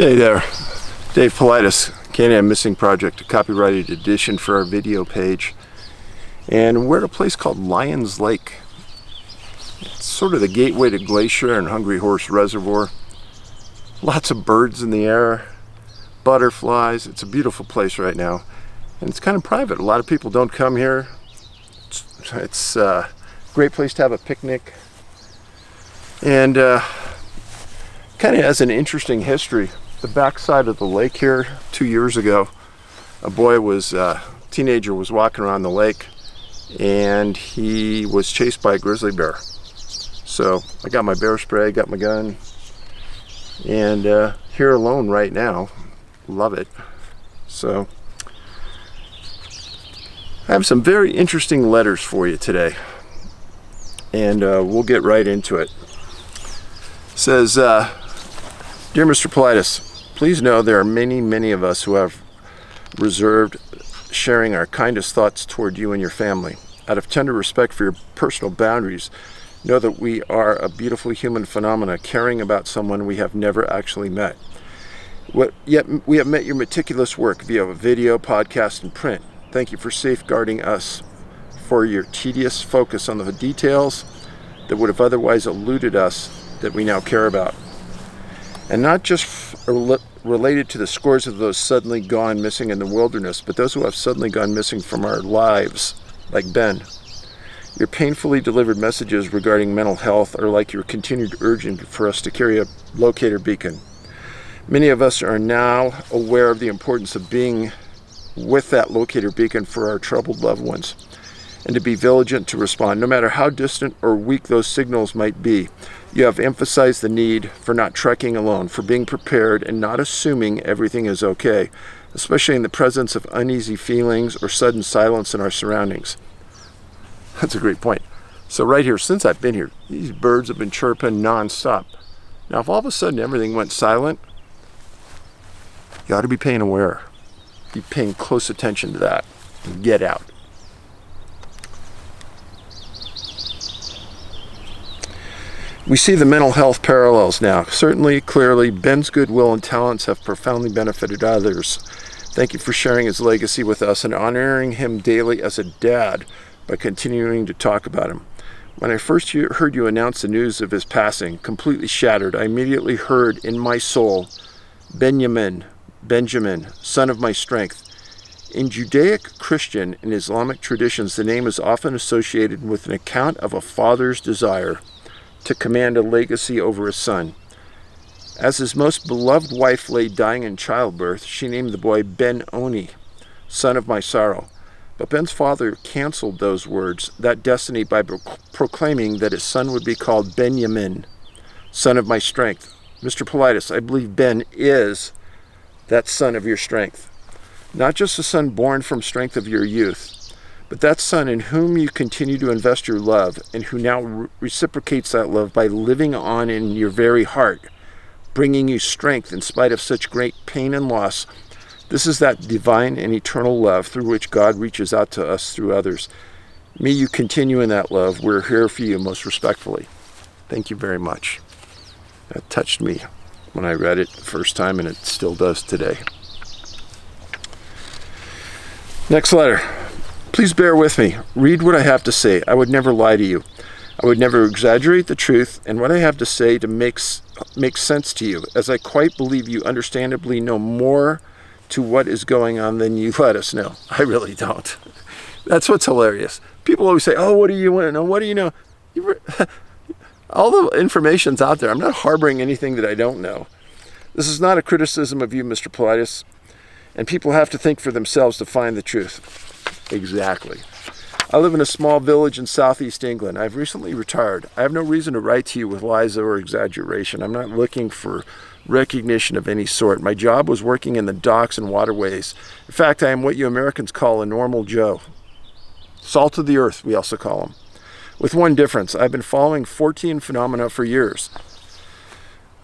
Hey there, Dave Paulides, Canada Missing Project, a copyrighted edition for our video page. And we're at a place called Lions Lake. It's sort of the gateway to Glacier and Hungry Horse Reservoir. Lots of birds in the air, butterflies. It's a beautiful place right now. And it's kind of private. A lot of people don't come here. It's a great place to have a picnic. And kind of has an interesting history. The backside of the lake here, 2 years ago, a teenager was walking around the lake and he was chased by a grizzly bear. So I got my bear spray, got my gun, and here alone right now, love it. So I have some very interesting letters for you today, and we'll get right into it. It says, Dear Mr. Paulides, please know there are many of us who have reserved sharing our kindest thoughts toward you and your family. Out of tender respect for your personal boundaries, know that we are a beautiful human phenomena caring about someone we have never actually met. Yet we have met your meticulous work via video, podcast, and print. Thank you for safeguarding us, for your tedious focus on the details that would have otherwise eluded us that we now care about. And not just related to the scores of those suddenly gone missing in the wilderness, but those who have suddenly gone missing from our lives, like Ben. Your painfully delivered messages regarding mental health are like your continued urging for us to carry a locator beacon. Many of us are now aware of the importance of being with that locator beacon for our troubled loved ones, and to be vigilant to respond, no matter how distant or weak those signals might be. You have emphasized the need for not trekking alone, for being prepared and not assuming everything is okay, especially in the presence of uneasy feelings or sudden silence in our surroundings. That's a great point. So right here, since I've been here, these birds have been chirping nonstop. Now, if all of a sudden everything went silent, you ought to be paying aware. Be paying close attention to that. And get out. We see the mental health parallels now. Certainly, clearly, Ben's goodwill and talents have profoundly benefited others. Thank you for sharing his legacy with us and honoring him daily as a dad by continuing to talk about him. When I first heard you announce the news of his passing, completely shattered, I immediately heard in my soul, Benjamin, son of my strength. In Judaic, Christian, and Islamic traditions, the name is often associated with an account of a father's desire to command a legacy over his son. As his most beloved wife lay dying in childbirth, she named the boy Ben-Oni, son of my sorrow. But Ben's father canceled those words, that destiny, by proclaiming that his son would be called Benjamin, son of my strength. Mr. Paulides, I believe Ben is that son of your strength. Not just a son born from strength of your youth, but that son in whom you continue to invest your love, and who now reciprocates that love by living on in your very heart, bringing you strength in spite of such great pain and loss. This is that divine and eternal love through which God reaches out to us through others. May you continue in that love. We're here for you most respectfully. Thank you very much. That touched me when I read it the first time, and it still does today. Next letter. Please bear with me. Read what I have to say. I would never lie to you. I would never exaggerate the truth, and what I have to say to make sense to you, as I quite believe you understandably know more to what is going on than you let us know. I really don't. That's what's hilarious. People always say, oh, what do you want to know? What do you know? All the information's out there. I'm not harboring anything that I don't know. This is not a criticism of you, Mr. Paulides, and people have to think for themselves to find the truth. Exactly. I live in a small village in southeast England. I've recently retired. I have no reason to write to you with lies or exaggeration. I'm not looking for recognition of any sort. My job was working in the docks and waterways. In fact, I am what you Americans call a normal Joe. Salt of the earth, we also call him. With one difference. I've been following 14 phenomena for years.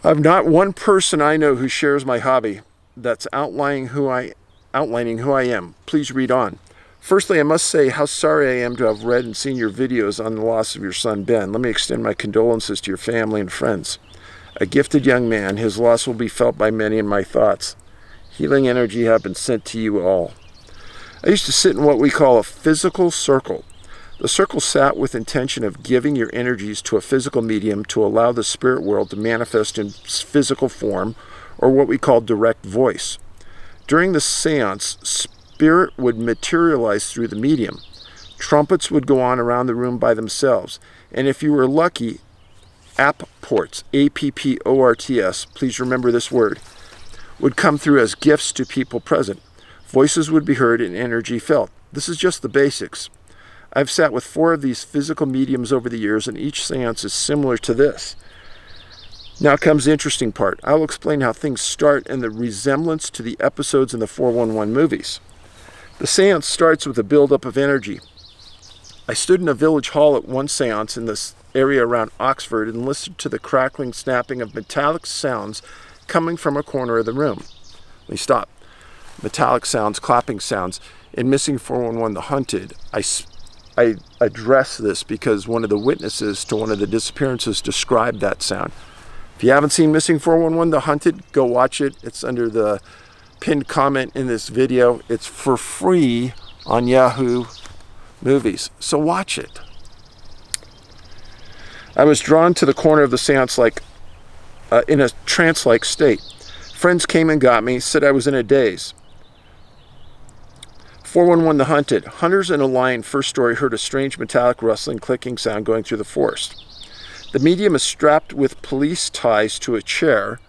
I've not one person I know who shares my hobby that's outlining who I am. Please read on. Firstly, I must say how sorry I am to have read and seen your videos on the loss of your son, Ben. Let me extend my condolences to your family and friends. A gifted young man. His loss will be felt by many in my thoughts. Healing energy have been sent to you all. I used to sit in what we call a physical circle. The circle sat with intention of giving your energies to a physical medium to allow the spirit world to manifest in physical form, or what we call direct voice. During the seance, spirit would materialize through the medium. Trumpets would go on around the room by themselves, and if you were lucky, apports, A-P-P-O-R-T-S, please remember this word, would come through as gifts to people present. Voices would be heard and energy felt. This is just the basics. I've sat with 4 of these physical mediums over the years, and each seance is similar to this. Now comes the interesting part. I will explain how things start and the resemblance to the episodes in the 411 movies. The seance starts with a buildup of energy. I stood in a village hall at one seance in this area around Oxford and listened to the crackling, snapping of metallic sounds coming from a corner of the room. Let me stop. Metallic sounds, clapping sounds. In Missing 411 The Hunted, I address this because one of the witnesses to one of the disappearances described that sound. If you haven't seen Missing 411 The Hunted, go watch it. It's under the pinned comment in this video. It's for free on Yahoo Movies, so watch it. I was drawn to the corner of the seance in a trance-like state. Friends came and got me, said I was in a daze. 411 The Hunted. Hunters in a lion, first story, heard a strange metallic rustling, clicking sound going through the forest. The medium is strapped with police ties to a chair,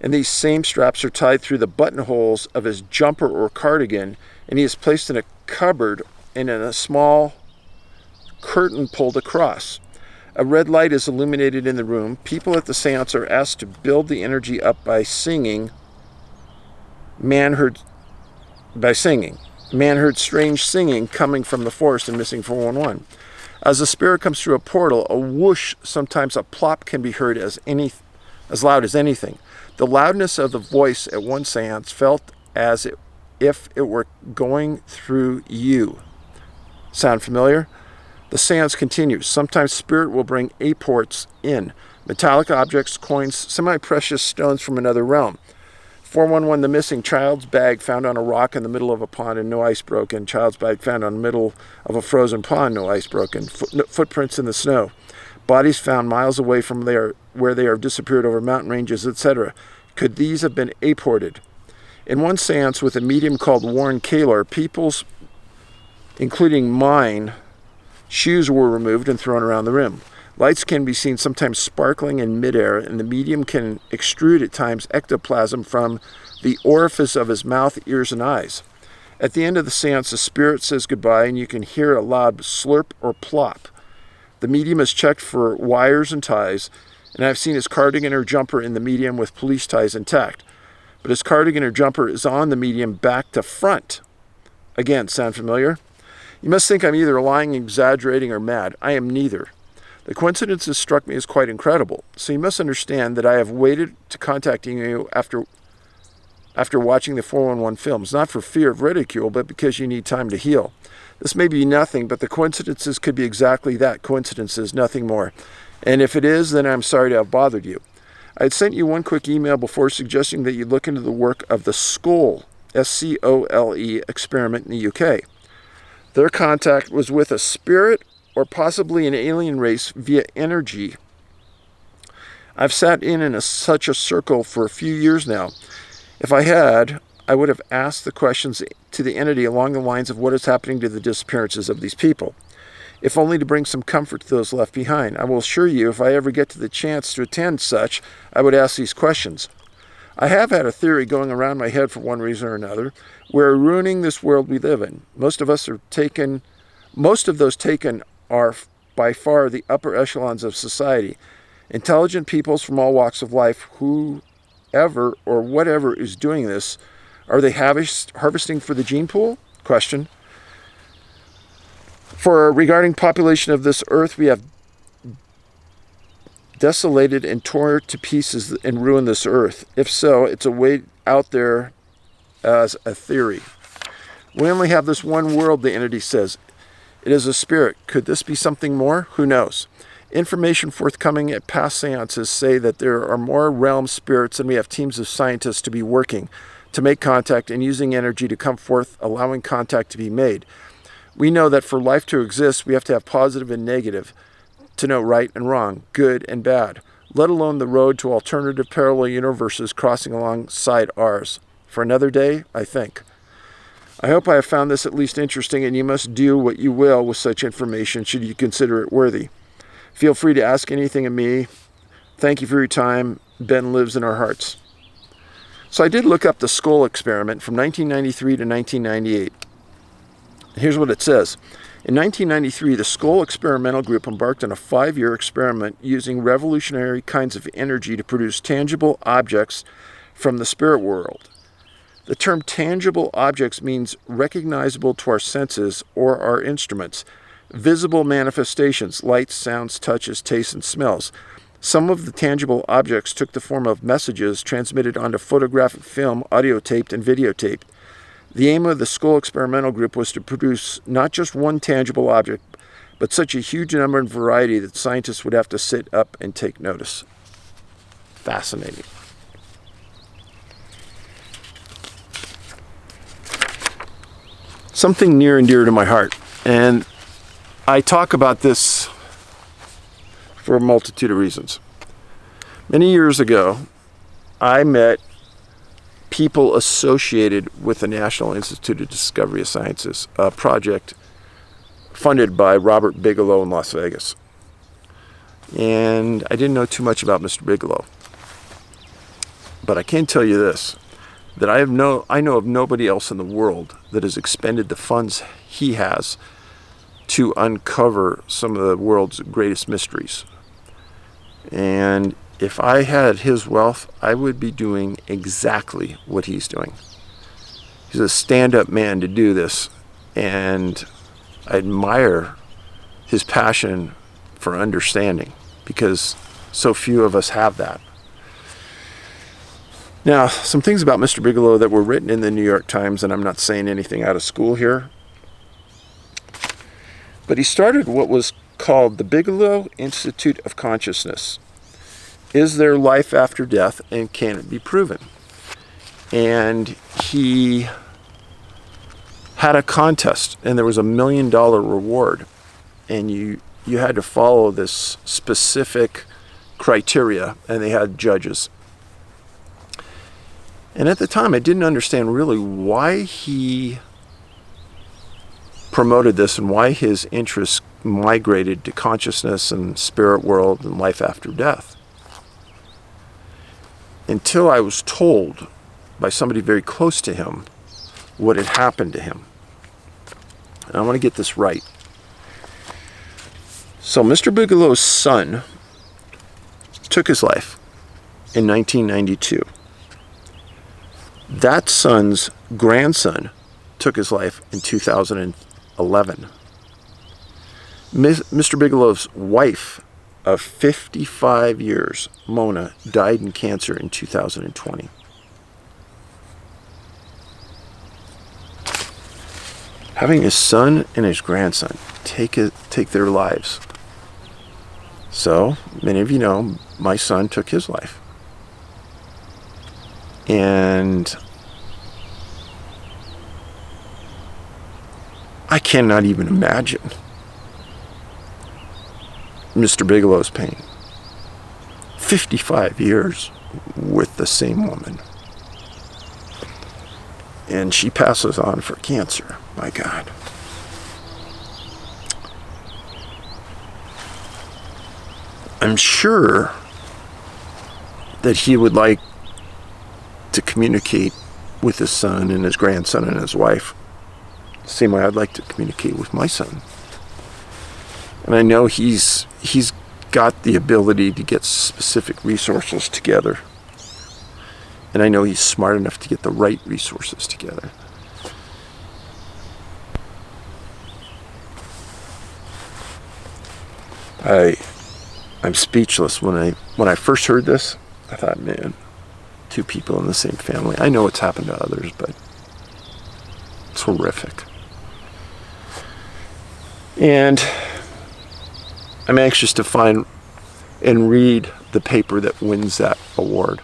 and these same straps are tied through the buttonholes of his jumper or cardigan, and he is placed in a cupboard and in a small curtain pulled across. A red light is illuminated in the room. People at the seance are asked to build the energy up by singing. Man heard strange singing coming from the forest in Missing 411. As the spirit comes through a portal, a whoosh, sometimes a plop, can be heard as loud as anything. The loudness of the voice at one seance felt as if it were going through you. Sound familiar? The seance continues. Sometimes spirit will bring apports in. Metallic objects, coins, semi-precious stones from another realm. 411 The Missing. Child's bag found on a rock in the middle of a pond and no ice broken. Child's bag found on the middle of a frozen pond, no ice broken. Footprints in the snow. Bodies found miles away from where they have disappeared over mountain ranges, etc. Could these have been apported? In one seance with a medium called Warren Kaler, people's, including mine, shoes were removed and thrown around the room. Lights can be seen sometimes sparkling in midair, and the medium can extrude at times ectoplasm from the orifice of his mouth, ears, and eyes. At the end of the seance, the spirit says goodbye, and you can hear a loud slurp or plop. The medium is checked for wires and ties, and I've seen his cardigan or jumper in the medium with police ties intact. But his cardigan or jumper is on the medium back to front. Again, sound familiar? You must think I'm either lying, exaggerating, or mad. I am neither. The coincidences struck me as quite incredible, so you must understand that I have waited to contacting you after watching the 411 films, not for fear of ridicule, but because you need time to heal. This may be nothing, but the coincidences could be exactly that, coincidences, nothing more. And if it is, then I'm sorry to have bothered you. I had sent you one quick email before suggesting that you look into the work of the Scole, S-C-O-L-E, experiment in the UK. Their contact was with a spirit or possibly an alien race via energy. I've sat in such a circle for a few years now. If I had, I would have asked the questions to the entity along the lines of what is happening to the disappearances of these people, if only to bring some comfort to those left behind. I will assure you, if I ever get to the chance to attend such, I would ask these questions. I have had a theory going around my head for one reason or another. We're ruining this world we live in. Most of those taken are by far the upper echelons of society. Intelligent peoples from all walks of life, whoever or whatever is doing this, are they harvesting for the gene pool? Question. Regarding population of this earth, we have desolated and tore to pieces and ruined this earth. If so, it's a way out there as a theory. We only have this one world, the entity says. It is a spirit. Could this be something more? Who knows? Information forthcoming at past seances say that there are more realm spirits, and we have teams of scientists to be working to make contact and using energy to come forth, allowing contact to be made. We know that for life to exist, we have to have positive and negative to know right and wrong, good and bad, let alone the road to alternative parallel universes crossing alongside ours. For another day, I think. I hope I have found this at least interesting, and you must do what you will with such information should you consider it worthy. Feel free to ask anything of me. Thank you for your time. Ben lives in our hearts. So I did look up the skull experiment from 1993 to 1998. Here's what it says. In 1993, the Skull Experimental Group embarked on a 5-year experiment using revolutionary kinds of energy to produce tangible objects from the spirit world. The term tangible objects means recognizable to our senses or our instruments, visible manifestations, lights, sounds, touches, tastes, and smells. Some of the tangible objects took the form of messages transmitted onto photographic film, audio taped, and videotaped. The aim of the Skull Experimental Group was to produce not just one tangible object, but such a huge number and variety that scientists would have to sit up and take notice. Fascinating. Something near and dear to my heart. And I talk about this for a multitude of reasons. Many years ago, I met people associated with the National Institute of Discovery of Sciences, a project funded by Robert Bigelow in Las Vegas. And I didn't know too much about Mr. Bigelow. But I can tell you this, that I know of nobody else in the world that has expended the funds he has to uncover some of the world's greatest mysteries. And if I had his wealth, I would be doing exactly what he's doing. He's a stand-up man to do this, and I admire his passion for understanding, because so few of us have that. Now, some things about Mr. Bigelow that were written in the New York Times, and I'm not saying anything out of school here, but he started what was called the Bigelow Institute of Consciousness. Is there life after death, and can it be proven? And he had a contest, and there was $1 million reward, and you had to follow this specific criteria, and they had judges. And at the time, I didn't understand really why he promoted this and why his interests migrated to consciousness and spirit world and life after death. Until I was told by somebody very close to him what had happened to him. And I want to get this right. So Mr. Bigelow's son took his life in 1992. That son's grandson took his life in 2011. Mr. Bigelow's wife of 55 years, Mona, died in cancer in 2020. Having his son and his grandson take their lives. So, many of you know, my son took his life. And I cannot even imagine Mr. Bigelow's pain. 55 years with the same woman. And she passes on for cancer. My God. I'm sure that he would like to communicate with his son and his grandson and his wife the same way I'd like to communicate with my son. And I know he's got the ability to get specific resources together. And I know he's smart enough to get the right resources together. I'm speechless. When I first heard this, I thought, man, two people in the same family. I know it's happened to others, but it's horrific. And I'm anxious to find and read the paper that wins that award.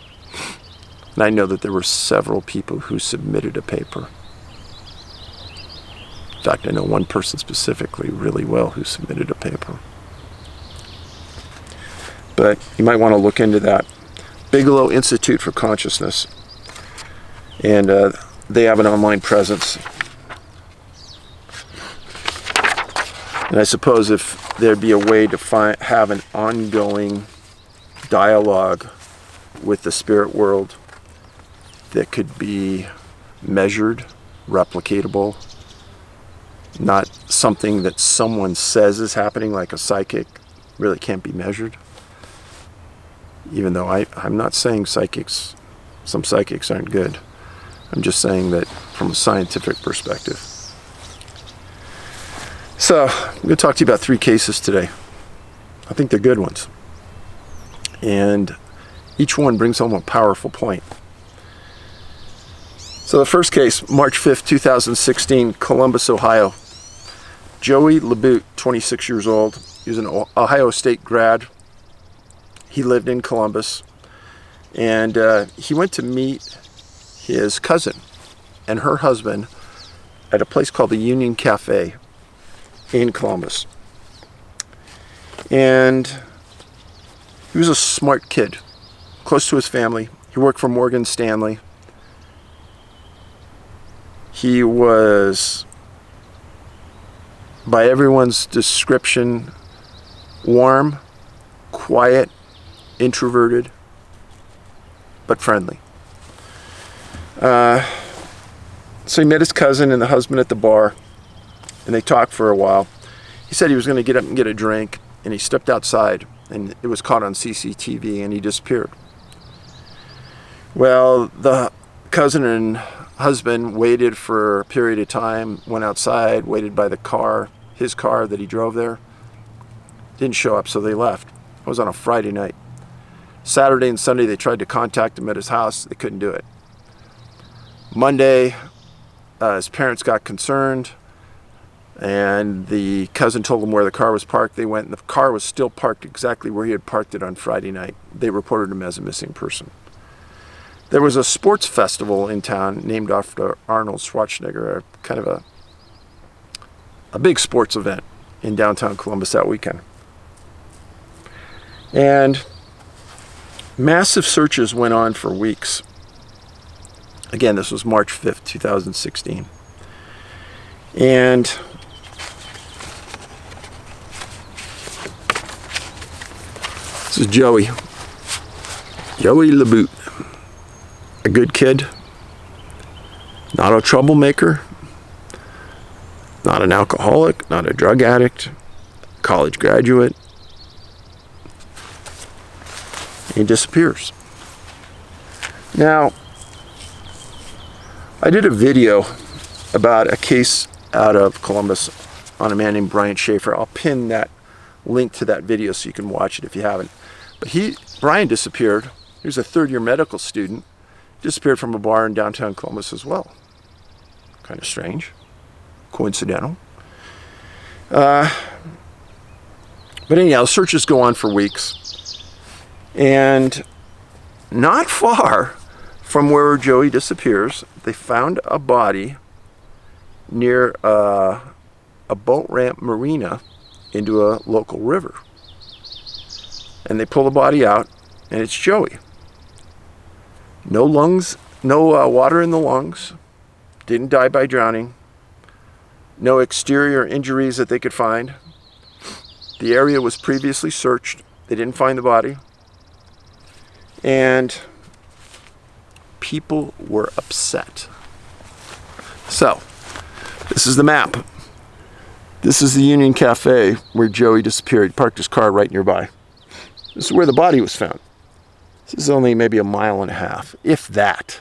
And I know that there were several people who submitted a paper. In fact, I know one person specifically really well who submitted a paper. But you might want to look into that. Bigelow Institute for Consciousness. And they have an online presence. And I suppose if there'd be a way to have an ongoing dialogue with the spirit world that could be measured, replicatable, not something that someone says is happening like a psychic, really can't be measured. Even though I'm not saying some psychics aren't good. I'm just saying that from a scientific perspective. So, I'm going to talk to you about 3 cases today. I think they're good ones. And each one brings home a powerful point. So the first case, March 5th, 2016, Columbus, Ohio. Joey Labute, 26 years old. He was an Ohio State grad. He lived in Columbus. And he went to meet his cousin and her husband at a place called the Union Cafe in Columbus. And he was a smart kid, close to his family. He worked for Morgan Stanley. He was, by everyone's description, warm, quiet, introverted, but friendly. So he met his cousin and the husband at the bar, and they talked for a while. He said he was going to get up and get a drink, and he stepped outside, and it was caught on CCTV, and he disappeared. Well, the cousin and husband waited for a period of time, went outside, waited by the car, his car that he drove there. Didn't show up, so they left. It was on a Friday night. Saturday and Sunday, they tried to contact him at his house. They couldn't do it. Monday, his parents got concerned, and the cousin told them where the car was parked. They went, and the car was still parked exactly where he had parked it on Friday night. They reported him as a missing person. There was a sports festival in town named after Arnold Schwarzenegger, kind of a big sports event in downtown Columbus that weekend. And massive searches went on for weeks. Again, this was March 5th, 2016. And this is Joey Labute. A good kid, not a troublemaker, not an alcoholic, not a drug addict, college graduate. He disappears. Now, I did a video about a case out of Columbus on a man named Brian Shaffer. I'll pin that link to that video so you can watch it if you haven't. But Brian disappeared. He was a third-year medical student. Disappeared from a bar in downtown Columbus as well. Kind of strange. Coincidental. But anyhow, searches go on for weeks. And not far from where Joey disappears, they found a body near a boat ramp marina into a local river. And they pull the body out, and it's Joey. No lungs, no water in the lungs. Didn't die by drowning. No exterior injuries that they could find. The area was previously searched. They didn't find the body. And people were upset. So, this is the map. This is the Union Cafe where Joey disappeared. He parked his car right nearby. This is where the body was found. This is only maybe a mile and a half, if that.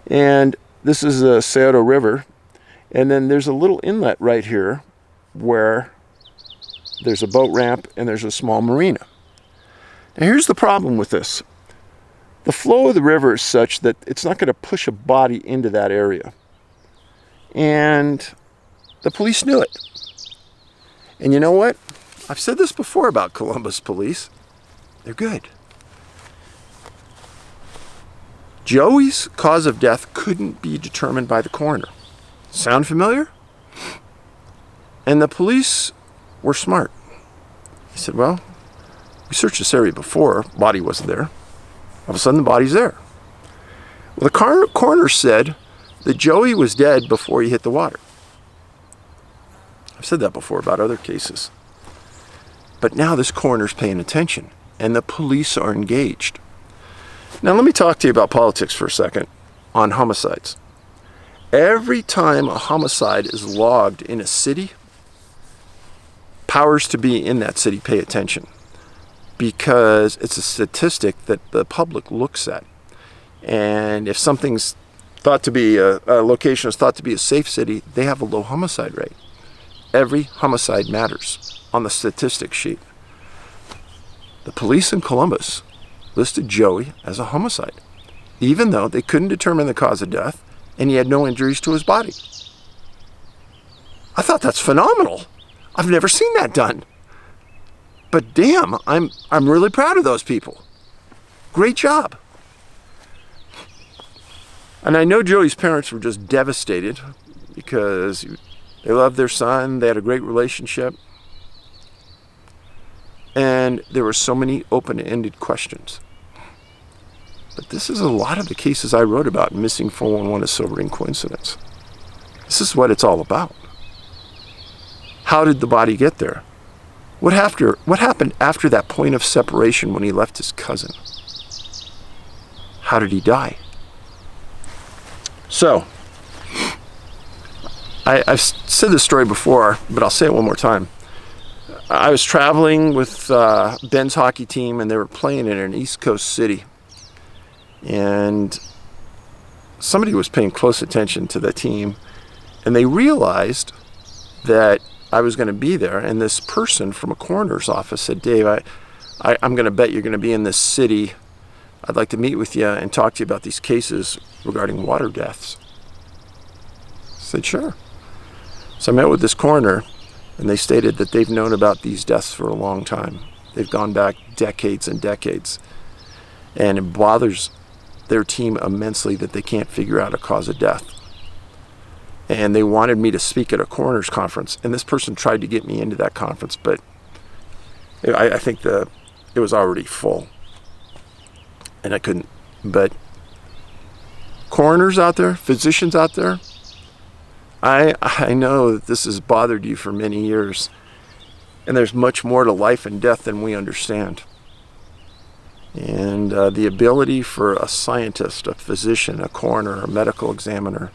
And this is the Scioto River. And then there's a little inlet right here where there's a boat ramp and there's a small marina. Now here's the problem with this. The flow of the river is such that it's not going to push a body into that area. And the police knew it. And you know what? I've said this before about Columbus police. They're good. Joey's cause of death couldn't be determined by the coroner. Sound familiar? And the police were smart. He said, well, we searched this area before, body wasn't there. All of a sudden the body's there. Well, the coroner said that Joey was dead before he hit the water. I've said that before about other cases. But now this coroner's paying attention, and the police are engaged. Now let me talk to you about politics for a second on homicides. Every time a homicide is logged in a city, powers to be in that city pay attention, because it's a statistic that the public looks at. And if something's thought to be a location is thought to be a safe city, they have a low homicide rate. Every homicide matters on the statistics sheet. The police in Columbus listed Joey as a homicide, even though they couldn't determine the cause of death and he had no injuries to his body. I thought that's phenomenal. I've never seen that done. But damn, I'm really proud of those people. Great job. And I know Joey's parents were just devastated because they loved their son, they had a great relationship, and there were so many open-ended questions. But this is a lot of the cases I wrote about in Missing 411 a Sobering Coincidence. This is what it's all about. How did the body get there? What happened after that point of separation when he left his cousin? How did he die? So, I've said this story before, but I'll say it one more time. I was traveling with Ben's hockey team, and they were playing in an East Coast city. And somebody was paying close attention to the team, and they realized that I was going to be there, and this person from a coroner's office said, Dave, I'm going to bet you're going to be in this city. I'd like to meet with you and talk to you about these cases regarding water deaths. I said, sure. So I met with this coroner, and they stated that they've known about these deaths for a long time. They've gone back decades and decades, and it bothers their team immensely that they can't figure out a cause of death. And they wanted me to speak at a coroner's conference, and this person tried to get me into that conference, but I think it was already full, and I couldn't. But coroners out there, physicians out there, I know that this has bothered you for many years, and there's much more to life and death than we understand. And the ability for a scientist, a physician, a coroner, a medical examiner,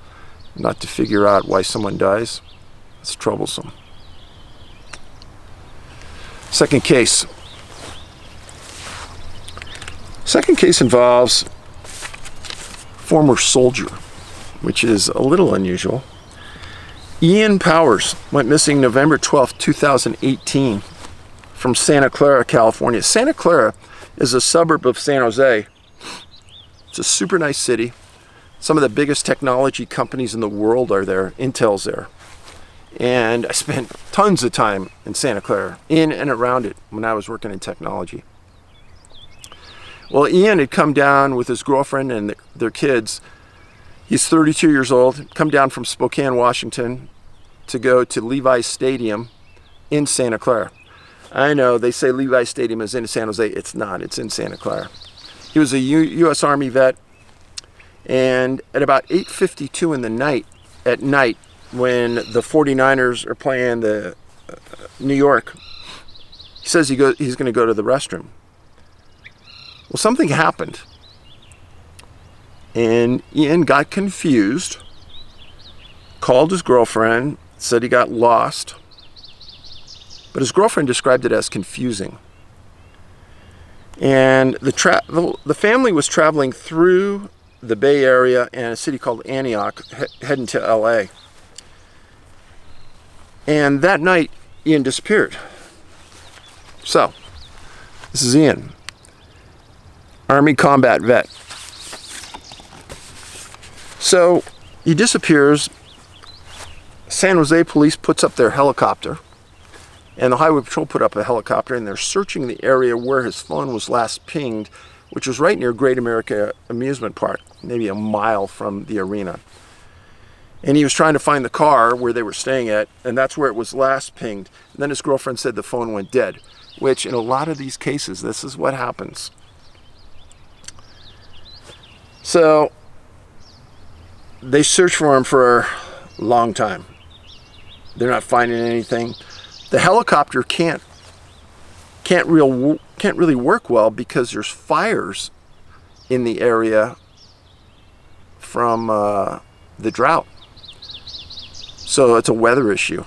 not to figure out why someone dies, it's troublesome. Second case. Second case involves former soldier, which is a little unusual. Ian Powers went missing November 12, 2018 from Santa Clara, California. Santa Clara is a suburb of San Jose. It's a super nice city. Some of the biggest technology companies in the world are there. Intel's there. And I spent tons of time in Santa Clara, in and around it, when I was working in technology. Well, Ian had come down with his girlfriend and their kids. He's 32 years old, come down from Spokane, Washington, to go to Levi's Stadium in Santa Clara. I know, they say Levi's Stadium is in San Jose. It's not, it's in Santa Clara. He was a U.S. Army vet, and at about 8:52 in the night, at night, when the 49ers are playing the New York, he says he's going to go to the restroom. Well, something happened, and Ian got confused, called his girlfriend, said he got lost, but his girlfriend described it as confusing. And the family was traveling through the Bay Area and a city called Antioch, heading to LA. And that night, Ian disappeared. So, this is Ian, Army combat vet. So, he disappears. San Jose police puts up their helicopter, And the Highway Patrol put up a helicopter, and they're searching the area where his phone was last pinged, which was right near Great America Amusement Park, maybe a mile from the arena. And he was trying to find the car where they were staying at, and that's where it was last pinged. And then his girlfriend said the phone went dead, which in a lot of these cases, this is what happens. So they search for him for a long time. They're not finding anything. The helicopter can't really work well because there's fires in the area from the drought. So it's a weather issue.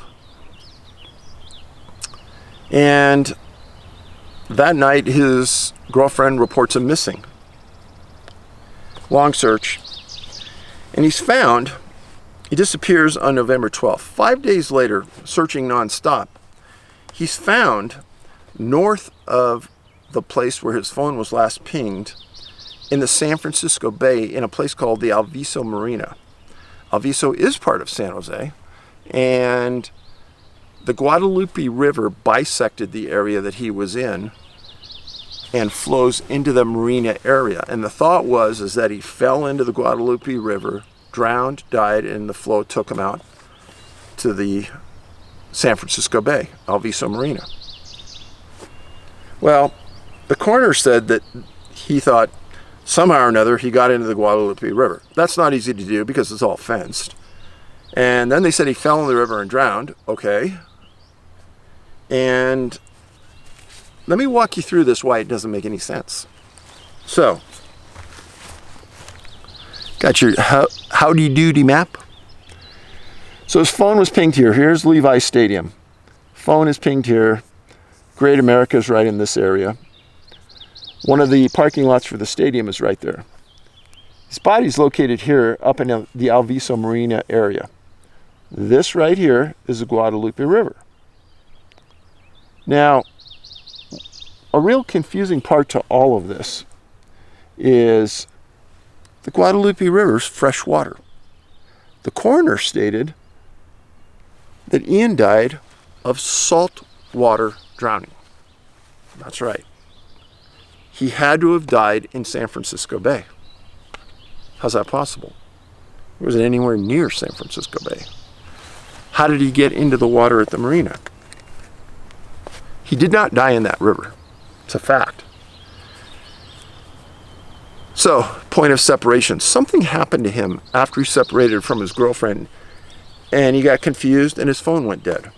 And that night, his girlfriend reports him missing. Long search. And he's found. He disappears on November 12th. 5 days later, searching nonstop, he's found north of the place where his phone was last pinged in the San Francisco Bay in a place called the Alviso Marina. Alviso is part of San Jose, and the Guadalupe River bisected the area that he was in and flows into the marina area. And the thought is that he fell into the Guadalupe River, drowned, died, and the flow took him out to the San Francisco Bay, Alviso Marina. Well, the coroner said that he thought somehow or another he got into the Guadalupe River. That's not easy to do because it's all fenced. And then they said he fell in the river and drowned. Okay. And let me walk you through this, why it doesn't make any sense. So, got your howdy doody map. So his phone was pinged here. Here's Levi Stadium. Phone is pinged here. Great America is right in this area. One of the parking lots for the stadium is right there. His body's located here up in the Alviso Marina area. This right here is the Guadalupe River. Now, a real confusing part to all of this is the Guadalupe River's fresh water. The coroner stated that Ian died of saltwater drowning. That's right. He had to have died in San Francisco Bay. How's that possible? He wasn't anywhere near San Francisco Bay. How did he get into the water at the marina? He did not die in that river. It's a fact. So, point of separation. Something happened to him after he separated from his girlfriend, and he got confused and his phone went dead.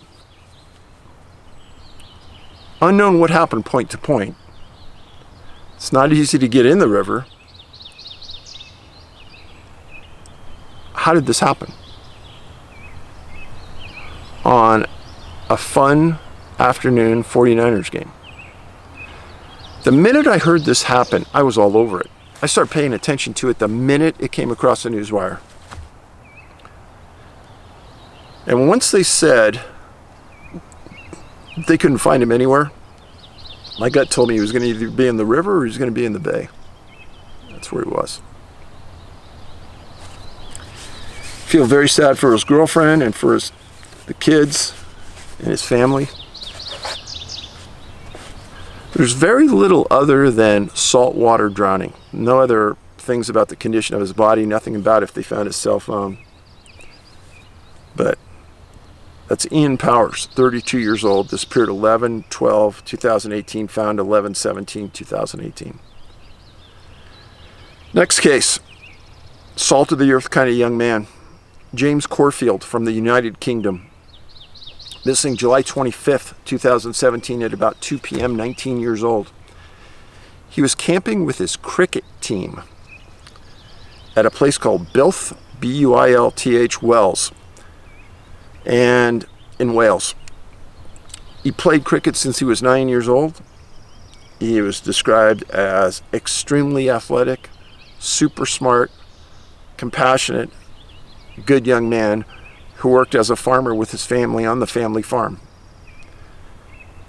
Unknown what happened point to point. It's not easy to get in the river. How did this happen? On a fun afternoon 49ers game. The minute I heard this happen, I was all over it. I started paying attention to it the minute it came across the newswire. And once they said they couldn't find him anywhere, my gut told me he was going to either be in the river or he was going to be in the bay. That's where he was. Feel very sad for his girlfriend and for the kids and his family. There's very little other than saltwater drowning. No other things about the condition of his body, nothing about if they found his cell phone. But that's Ian Powers, 32 years old, disappeared 11/12/2018, found 11/17/2018. Next case, salt of the earth kind of young man. James Cornfield from the United Kingdom. Missing July 25th, 2017 at about 2 p.m., 19 years old. He was camping with his cricket team at a place called Builth, B-U-I-L-T-H, Wells, and in Wales. He played cricket since he was 9 years old. He was described as extremely athletic, super smart, compassionate, good young man who worked as a farmer with his family on the family farm.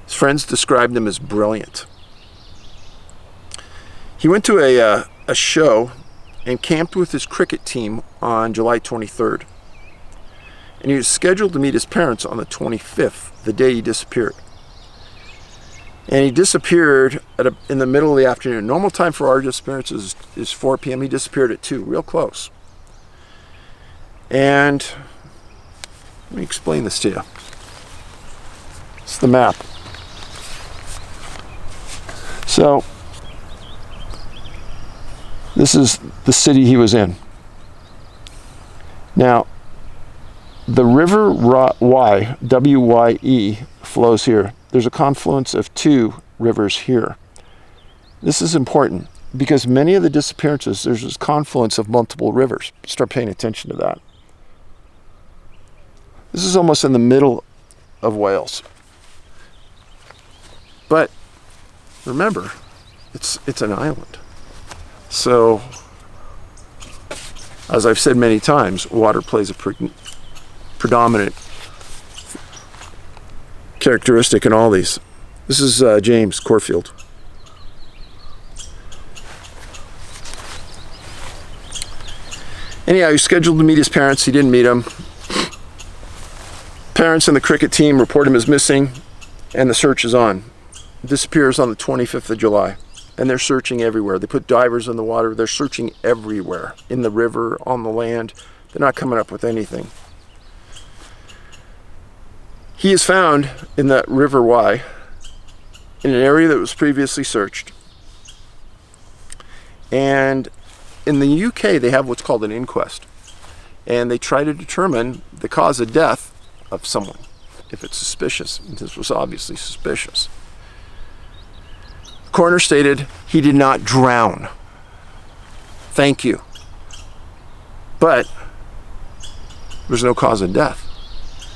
His friends described him as brilliant. He went to a show and camped with his cricket team on July 23rd. And he was scheduled to meet his parents on the 25th, the day he disappeared. And he disappeared in the middle of the afternoon. Normal time for our disappearances is 4 p.m. He disappeared at 2, real close. And let me explain this to you. It's the map. So, this is the city he was in. Now, the river W-Y-E flows here. There's a confluence of 2 rivers here. This is important because many of the disappearances, there's this confluence of multiple rivers. Start paying attention to that. This is almost in the middle of Wales. But remember, it's an island. So, as I've said many times, water plays a predominant characteristic in all these. This is James Cornfield. Anyhow, he's scheduled to meet his parents. He didn't meet them. Parents and the cricket team report him as missing, and the search is on. Disappears on the 25th of July, and they're searching everywhere. They put divers in the water. They're searching everywhere, in the river, on the land. They're not coming up with anything. He is found in that River Wye, in an area that was previously searched. And in the UK, they have what's called an inquest. And they try to determine the cause of death of someone, if it's suspicious. And this was obviously suspicious. The coroner stated he did not drown. Thank you. But there's no cause of death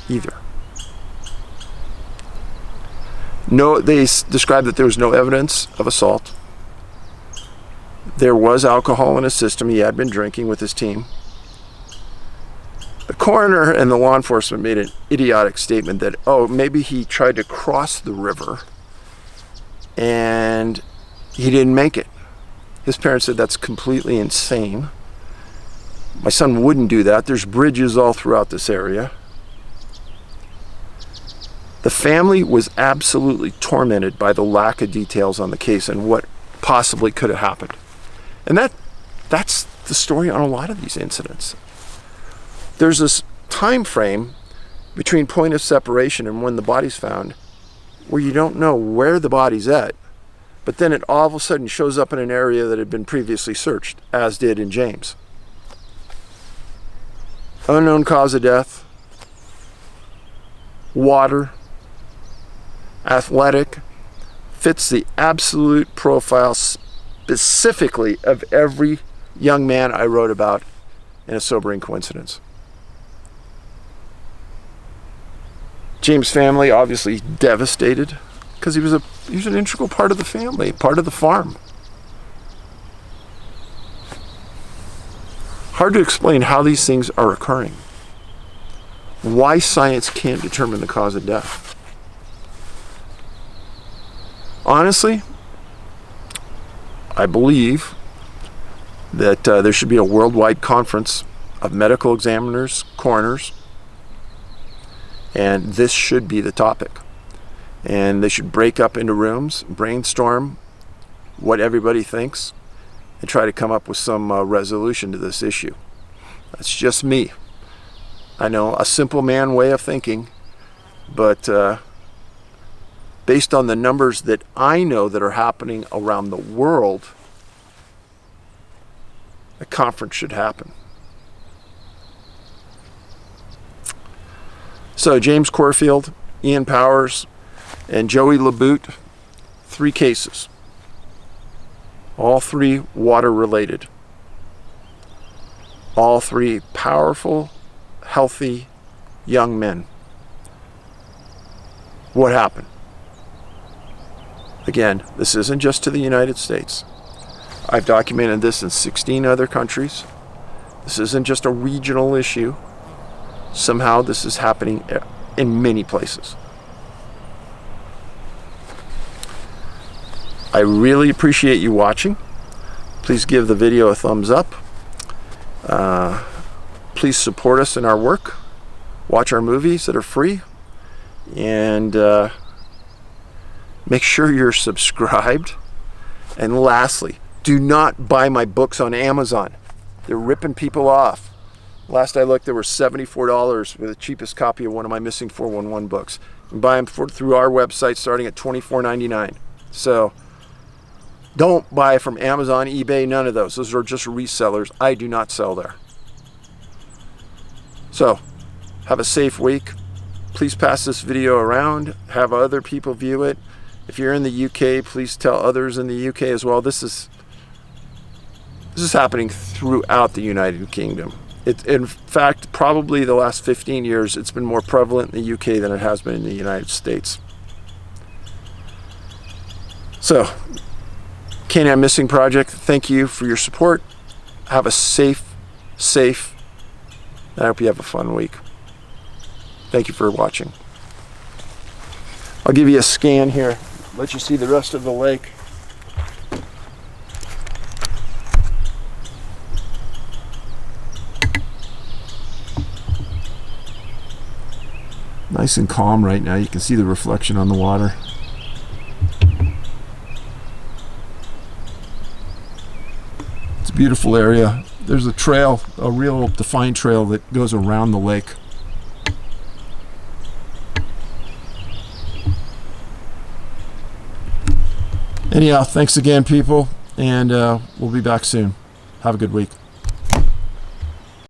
either. No, they described that there was no evidence of assault. There was alcohol in his system. He had been drinking with his team. The coroner and the law enforcement made an idiotic statement that, oh, maybe he tried to cross the river and he didn't make it. His parents said that's completely insane. My son wouldn't do that. There's bridges all throughout this area. The family was absolutely tormented by the lack of details on the case and what possibly could have happened. And that's the story on a lot of these incidents. There's this time frame between point of separation and when the body's found where you don't know where the body's at, but then it all of a sudden shows up in an area that had been previously searched, as did in James. Unknown cause of death, water, athletic, fits the absolute profile specifically of every young man I wrote about in A Sobering Coincidence. James' family obviously devastated because he was an integral part of the family, part of the farm. Hard to explain how these things are occurring. Why science can't determine the cause of death. Honestly, I believe that there should be a worldwide conference of medical examiners, coroners, and this should be the topic. And they should break up into rooms, brainstorm what everybody thinks, and try to come up with some resolution to this issue. That's just me. I know, a simple man way of thinking, but based on the numbers that I know that are happening around the world, a conference should happen. So James Cornfield, Ian Powers, and Joey Labute, 3 cases. All 3 water related. All 3 powerful, healthy young men. What happened? Again, this isn't just to the United States. I've documented this in 16 other countries. This isn't just a regional issue. Somehow this is happening in many places. I really appreciate you watching. Please give the video a thumbs up. Please support us in our work. Watch our movies that are free. And Make sure you're subscribed. And lastly, do not buy my books on Amazon. They're ripping people off. Last I looked, there were $74 for the cheapest copy of one of my Missing 411 books. You can buy them through our website starting at $24.99. So don't buy from Amazon, eBay, none of those. Those are just resellers. I do not sell there. So have a safe week. Please pass this video around. Have other people view it. If you're in the UK, please tell others in the UK as well. This is happening throughout the United Kingdom. In fact, probably the last 15 years, it's been more prevalent in the UK than it has been in the United States. So, Canine Missing Project, thank you for your support. Have a safe, I hope you have a fun week. Thank you for watching. I'll give you a scan here, let you see the rest of the lake. Nice and calm right now. You can see the reflection on the water. It's a beautiful area. There's a trail, a real defined trail that goes around the lake. Anyhow, thanks again, people, and we'll be back soon. Have a good week.